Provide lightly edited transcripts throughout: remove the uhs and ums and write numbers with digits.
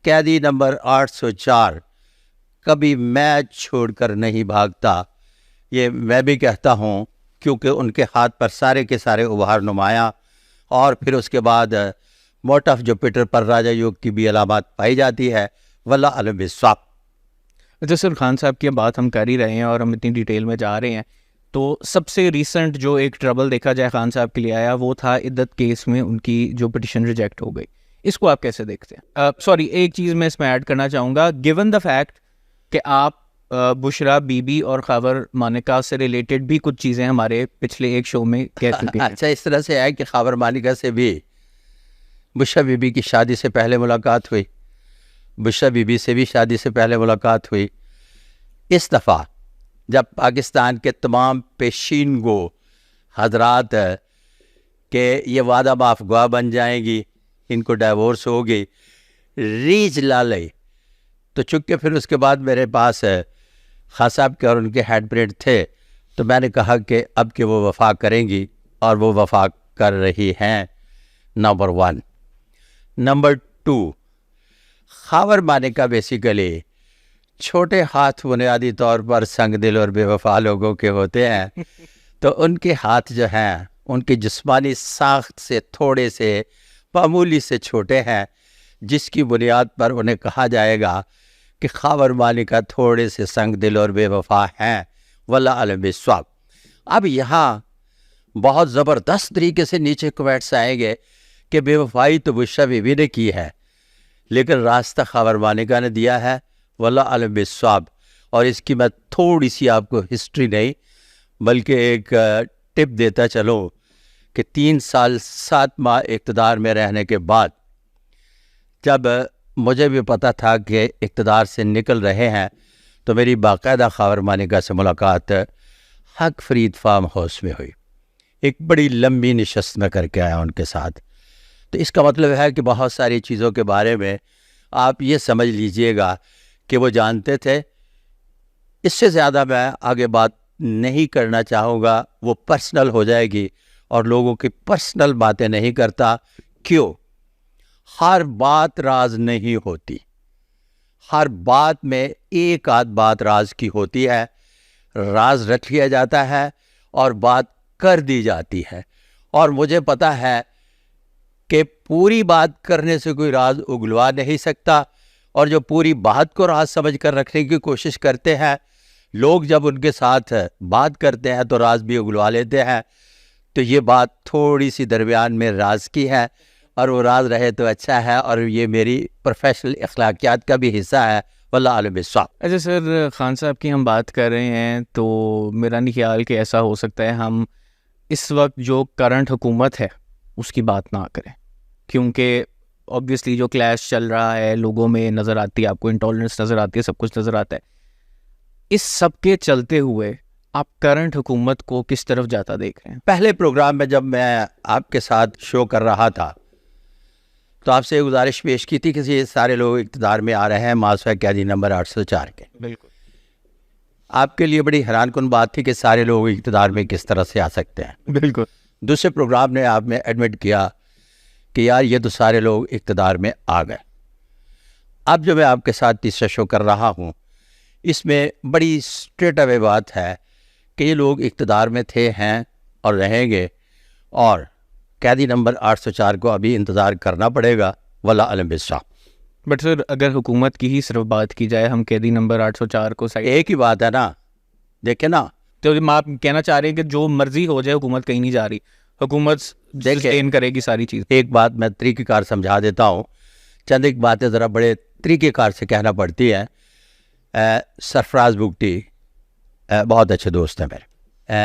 قیدی نمبر 804 کبھی میچ چھوڑ کر نہیں بھاگتا. یہ میں بھی کہتا ہوں کیونکہ ان کے ہاتھ پر سارے کے سارے ابھار نمایاں، اور پھر اس کے بعد موٹ آف جوپیٹر پر راجا یوگ کی بھی علامات پائی جاتی ہے. واللہ علم بالصواب. اچھا سر، خان صاحب کی بات ہم کر ہی رہے ہیں اور ہم اتنی ڈیٹیل میں جا رہے ہیں، تو سب سے ریسنٹ جو ایک ٹربل دیکھا جائے خان صاحب کے لیے آیا وہ تھا عدت کیس میں ان کی جو پٹیشن ریجیکٹ ہو گئی. اس کو آپ کیسے دیکھتے ہیں؟ سوری، ایک چیز میں اس میں ایڈ کرنا چاہوں گا، گیون دا فیکٹ کہ آپ بشرا بی بی اور خاور مانیکا سے ریلیٹڈ بھی کچھ چیزیں ہمارے پچھلے ایک شو میں کہہ چکے ہیں. اچھا، اس طرح سے ہے کہ خاور مانیکا سے بھی بشرا بی بی کی شادی سے پہلے ملاقات ہوئی، بشرا بی بی سے بھی شادی سے پہلے ملاقات ہوئی. اس دفعہ جب پاکستان کے تمام پیشین گو حضرات کہ یہ وعدہ معاف گواہ بن جائیں گی، ان کو ڈائیورس ہوگی، ریچ لالے، تو چونکہ پھر اس کے بعد میرے پاس خان صاحب کے اور ان کے ہیڈ پرنٹ تھے، تو میں نے کہا کہ اب کہ وہ وفا کریں گی، اور وہ وفا کر رہی ہیں. Number 1. Number 2، Khawar Manika basically چھوٹے ہاتھ بنیادی طور پر سنگ دل اور بے وفا لوگوں کے ہوتے ہیں، تو ان کے ہاتھ جو ہیں ان کی جسمانی ساخت سے تھوڑے سے معمولی سے چھوٹے ہیں، جس کی بنیاد پر انہیں کہا جائے گا کہ خاور مانیکا تھوڑے سے سنگ دل اور بے وفا ہیں. واللہ علم بالصواب. اب یہاں بہت زبردست طریقے سے نیچے کومینٹس آئیں گے کہ بے وفائی تو بشرا بی بی نے کی ہے، لیکن راستہ خاور مانیکا نے دیا ہے. واللہ علم بالصواب. اور اس کی میں تھوڑی سی آپ کو ہسٹری نہیں بلکہ ایک ٹپ دیتا چلوں کہ 3 سال 7 ماہ اقتدار میں رہنے کے بعد جب مجھے بھی پتا تھا کہ اقتدار سے نکل رہے ہیں، تو میری باقاعدہ خاور مانیکا سے ملاقات حق فرید فارم ہاؤس میں ہوئی. ایک بڑی لمبی نشست میں کر کے آیا ان کے ساتھ. تو اس کا مطلب ہے کہ بہت ساری چیزوں کے بارے میں آپ یہ سمجھ لیجئے گا کہ وہ جانتے تھے. اس سے زیادہ میں آگے بات نہیں کرنا چاہوں گا، وہ پرسنل ہو جائے گی، اور لوگوں کی پرسنل باتیں نہیں کرتا. کیوں؟ ہر بات راز نہیں ہوتی، ہر بات میں ایک آدھ بات راز کی ہوتی ہے، راز رکھ لیا جاتا ہے اور بات کر دی جاتی ہے. اور مجھے پتا ہے کہ پوری بات کرنے سے کوئی راز اگلوا نہیں سکتا، اور جو پوری بات کو راز سمجھ کر رکھنے کی کوشش کرتے ہیں لوگ، جب ان کے ساتھ بات کرتے ہیں تو راز بھی اگلوا لیتے ہیں. تو یہ بات تھوڑی سی درمیان میں راز کی ہے، اور وہ راز رہے تو اچھا ہے، اور یہ میری پروفیشنل اخلاقیات کا بھی حصہ ہے. واللہ عالم بالصواب. اچھا سر، خان صاحب کی ہم بات کر رہے ہیں تو میرا نہیں خیال کہ ایسا ہو سکتا ہے ہم اس وقت جو کرنٹ حکومت ہے اس کی بات نہ کریں، کیونکہ آبویسلی جو کلیش چل رہا ہے لوگوں میں نظر آتی ہے، آپ کو انٹالرنس نظر آتی ہے، سب کچھ نظر آتا ہے. اس سب کے چلتے ہوئے آپ کرنٹ حکومت کو کس طرف جاتا دیکھ رہے ہیں؟ پہلے پروگرام میں جب میں آپ کے ساتھ شو کر رہا تھا تو آپ سے گزارش پیش کی تھی کہ یہ سارے لوگ اقتدار میں آ رہے ہیں ماسوی قیدی نمبر 804 کے. بالکل. آپ کے لیے بڑی حیران کن بات تھی کہ سارے لوگ اقتدار میں کس طرح سے آ سکتے ہیں. بالکل. دوسرے پروگرام نے آپ نے ایڈمٹ کیا کہ یار یہ تو سارے لوگ اقتدار میں آ گئے. اب جو میں آپ کے ساتھ تیسرا شو کر رہا ہوں، اس میں بڑی اسٹریٹ اوے بات ہے کہ یہ لوگ اقتدار میں تھے، ہیں اور رہیں گے، اور قیدی نمبر 804 کو ابھی انتظار کرنا پڑے گا. واللہ علم بالصواب. بٹ سر، اگر حکومت کی ہی صرف بات کی جائے، ہم قیدی نمبر 804 کو ایک ہی بات ہے نا، دیکھیں نا، تو آپ کہنا چاہ رہے ہیں کہ جو مرضی ہو جائے حکومت کہیں نہیں جا رہی، حکومت سسٹین کرے گی ساری چیز. ایک بات میں طریقہ کار سمجھا دیتا ہوں، چند ایک باتیں ذرا بڑے طریقہ کار سے کہنا پڑتی ہیں. سرفراز بگٹی بہت اچھے دوست ہیں میرے.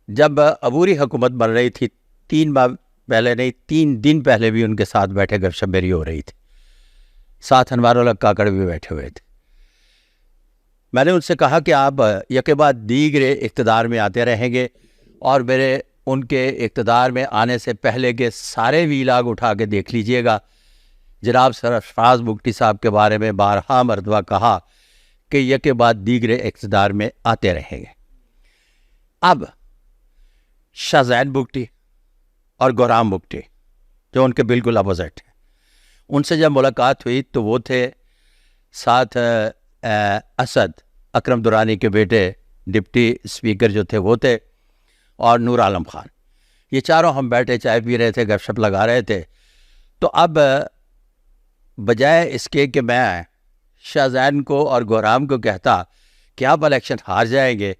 جب عبوری حکومت بن رہی تھی 3 ماہ پہلے نہیں 3 دن پہلے بھی ان کے ساتھ بیٹھے گپ شپ میری ہو رہی تھی، ساتھ انوار الحق کاکڑ بھی بیٹھے ہوئے تھے. میں نے ان سے کہا کہ آپ یکے بعد دیگرے اقتدار میں آتے رہیں گے، اور میرے ان کے اقتدار میں آنے سے پہلے کے سارے ویلاگ اٹھا کے دیکھ لیجئے گا. جناب سرفراز بگٹی صاحب کے بارے میں بارہا مرتبہ کہا کہ یکے بعد دیگرے اقتدار میں آتے رہیں گے. اب شاہ زین بگٹی اور گورام بگٹی جو ان کے بالکل اپوزٹ ہیں، ان سے جب ملاقات ہوئی تو وہ تھے ساتھ اسد اکرم درانی کے بیٹے ڈپٹی اسپیکر جو تھے وہ تھے, اور نور عالم خان. یہ چاروں ہم بیٹھے چائے پی رہے تھے, گپ شپ لگا رہے تھے. تو اب بجائے اس کے کہ میں شاہ زین کو اور گورام کو کہتا کہ آپ الیکشن ہار جائیں گے,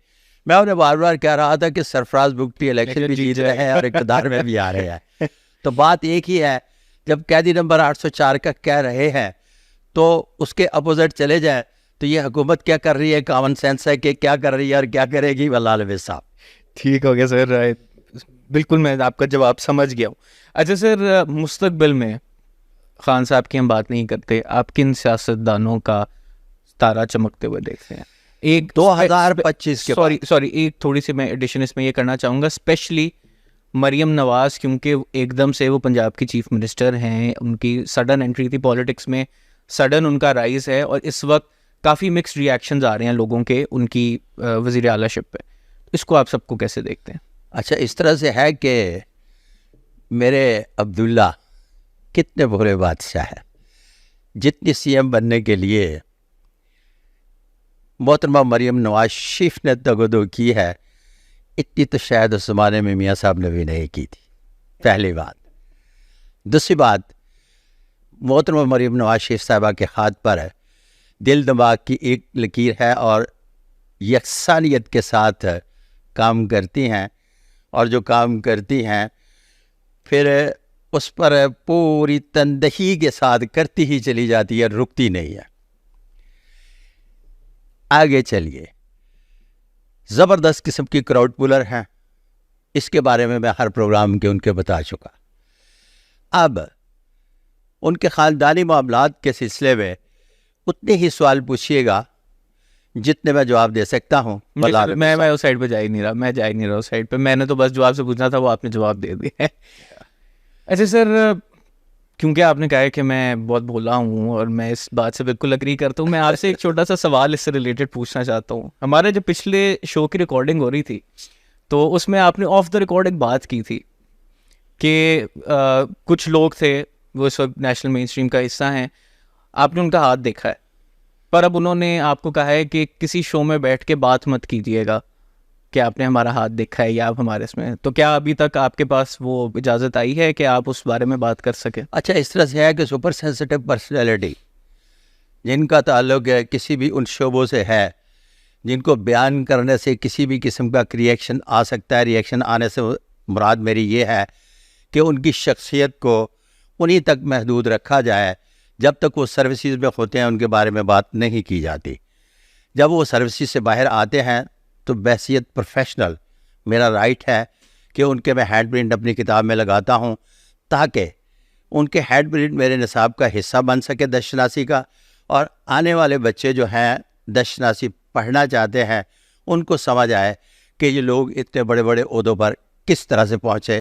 میں انہیں بار بار کہہ رہا تھا کہ سرفراز بگٹی الیکشن بھی جیت رہے ہیں اور اقتدار میں بھی آ رہے ہیں. تو بات ایک ہی ہے, جب قیدی نمبر 804 کا کہہ رہے ہیں تو اس کے اپوزٹ چلے جائیں تو یہ حکومت کیا کر رہی ہے, کامن سینس ہے کہ کیا کر رہی ہے اور کیا کرے گی. واللہ علیہ صاحب. ٹھیک ہو گیا سر, بالکل میں آپ کا جواب سمجھ گیا ہوں. اچھا سر, مستقبل میں خان صاحب کی ہم بات نہیں کرتے, آپ کن سیاستدانوں کا تارا چمکتے ہوئے دیکھتے ہیں؟ ایک 2025 کے سوری ایک تھوڑی سی میں ایڈیشن اس میں یہ کرنا چاہوں گا, اسپیشلی مریم نواز, کیونکہ ایک دم سے وہ پنجاب کی چیف منسٹر ہیں, ان کی سڈن انٹری تھی پالیٹکس میں, سڈن ان کا رائز ہے, اور اس وقت کافی مکسڈ ریئیکشنز آ رہے ہیں لوگوں کے ان کی وزیر اعلیٰ شپ پہ. اس کو آپ سب کو کیسے دیکھتے ہیں؟ اچھا, اس طرح سے ہے کہ میرے عبداللہ کتنے بھولے بادشاہ ہیں. جتنی سی ایم بننے کے لیے محترمہ مریم نواز شریف نے تگودو کی ہے, اتنی تو شاید اس زمانے میں میاں صاحب نے بھی نہیں کی تھی. پہلی بات. دوسری بات, محترمہ مریم نواز شریف صاحبہ کے ہاتھ پر دل دماغ کی ایک لکیر ہے اور یکسانیت کے ساتھ کام کرتی ہیں, اور جو کام کرتی ہیں پھر اس پر پوری تندہی کے ساتھ کرتی ہی چلی جاتی ہے, رکتی نہیں ہے. آگے چلیے, زبردست قسم کی کراؤڈ پولر ہیں, اس کے بارے میں ہر پروگرام کے ان کے بتا چکا. اب ان کے خاندانی معاملات کے سلسلے میں اتنے ہی سوال پوچھیے گا جتنے میں جواب دے سکتا ہوں. میں اس سائڈ پہ جا ہی نہیں رہا, اس سائڈ پہ میں نے تو بس جواب سے پوچھنا تھا, وہ آپ نے جواب دے دیا. اچھا سر, کیونکہ آپ نے کہا ہے کہ میں بہت بولا ہوں اور میں اس بات سے بالکل اگری کرتا ہوں, میں آپ سے ایک چھوٹا سا سوال اس سے ریلیٹڈ پوچھنا چاہتا ہوں. ہمارے جو پچھلے شو کی ریکارڈنگ ہو رہی تھی تو اس میں آپ نے آف دا ریکارڈ ایک بات کی تھی کہ کچھ لوگ تھے وہ اس وقت نیشنل مین اسٹریم کا حصہ ہیں, آپ نے ان کا ہاتھ دیکھا ہے, پر اب انہوں نے آپ کو کہا ہے کہ کسی شو میں بیٹھ کے بات مت کیجیے گا کہ آپ نے ہمارا ہاتھ دیکھا ہے یا آپ ہمارے اس میں. تو کیا ابھی تک آپ کے پاس وہ اجازت آئی ہے کہ آپ اس بارے میں بات کر سکیں؟ اچھا, اس طرح سے ہے کہ سپر سینسٹیو پرسنالٹی جن کا تعلق کسی بھی ان شعبوں سے ہے جن کو بیان کرنے سے کسی بھی قسم کا ریئیکشن آ سکتا ہے, ریئیکشن آنے سے مراد میری یہ ہے کہ ان کی شخصیت کو انہی تک محدود رکھا جائے. جب تک وہ سروسز میں ہوتے ہیں ان کے بارے میں بات نہیں کی جاتی. جب وہ سروسز سے باہر آتے ہیں تو بحیثیت پروفیشنل میرا رائٹ ہے کہ ان کے میں ہینڈ پرنٹ اپنی کتاب میں لگاتا ہوں تاکہ ان کے ہینڈ پرنٹ میرے نصاب کا حصہ بن سکے دست شناسی کا, اور آنے والے بچے جو ہیں دست شناسی پڑھنا چاہتے ہیں ان کو سمجھ آئے کہ یہ لوگ اتنے بڑے بڑے عہدوں پر کس طرح سے پہنچے